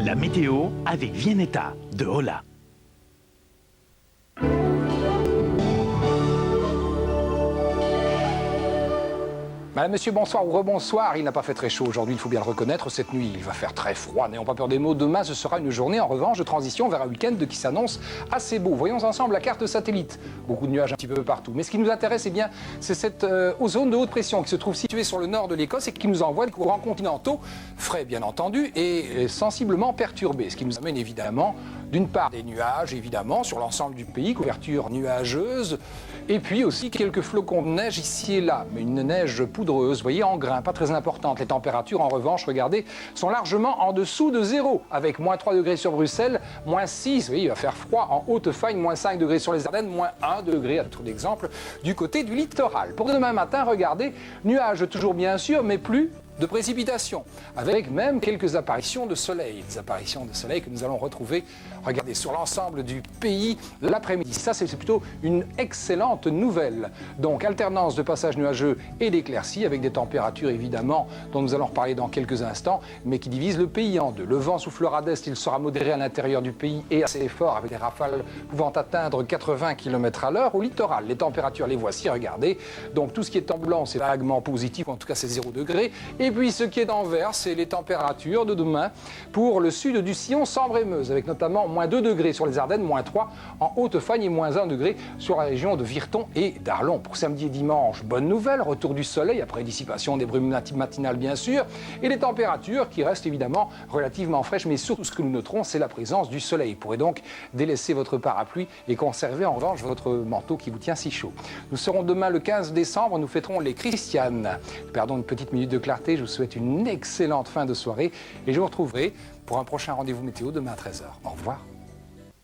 La météo avec Viennetta de Hola. Madame, monsieur, bonsoir ou rebonsoir. Il n'a pas fait très chaud aujourd'hui, il faut bien le reconnaître. Cette nuit, il va faire très froid. N'ayons pas peur des mots. Demain, ce sera une journée, en revanche, de transition vers un week-end qui s'annonce assez beau. Voyons ensemble la carte satellite. Beaucoup de nuages un petit peu partout. Mais ce qui nous intéresse, eh bien, c'est cette zone de haute pression qui se trouve située sur le nord de l'Écosse et qui nous envoie des courants continentaux, frais bien entendu, et sensiblement perturbés. Ce qui nous amène évidemment, d'une part, des nuages, évidemment, sur l'ensemble du pays, couverture nuageuse, et puis aussi quelques flocons de neige ici et là, mais une neige poudreuse, vous voyez, en grains, pas très importante. Les températures, en revanche, regardez, sont largement en dessous de zéro, avec moins 3 degrés sur Bruxelles, moins 6, vous voyez, il va faire froid en Haute-Fagne, moins 5 degrés sur les Ardennes, moins 1 degré, à titre d'exemple, du côté du littoral. Pour demain matin, regardez, nuages toujours bien sûr, mais plus de précipitations, avec même quelques apparitions de soleil. Des apparitions de soleil que nous allons retrouver, regardez, sur l'ensemble du pays l'après-midi. Ça, c'est plutôt une excellente nouvelle. Donc, alternance de passages nuageux et d'éclaircies, avec des températures, évidemment, dont nous allons reparler dans quelques instants, mais qui divisent le pays en deux. Le vent soufflera d'est, il sera modéré à l'intérieur du pays et assez fort, avec des rafales pouvant atteindre 80 km à l'heure. Au littoral, les températures, les voici, regardez. Donc, tout ce qui est en blanc, c'est vaguement positif, en tout cas, c'est 0 degré. Et puis, ce qui est en vert, c'est les températures de demain pour le sud du sillon Sambre-et-Meuse, avec notamment moins 2 degrés sur les Ardennes, moins 3 en Haute-Fagne et moins 1 degré sur la région de Virton et d'Arlon. Pour samedi et dimanche, bonne nouvelle, retour du soleil après dissipation des brumes matinales bien sûr, et les températures qui restent évidemment relativement fraîches, mais surtout ce que nous noterons, c'est la présence du soleil. Vous pourrez donc délaisser votre parapluie et conserver en revanche votre manteau qui vous tient si chaud. Nous serons demain le 15 décembre, nous fêterons les Christianes. Perdons une petite minute de clarté, je vous souhaite une excellente fin de soirée et je vous retrouverai pour un prochain rendez-vous météo demain à 13h. Au revoir.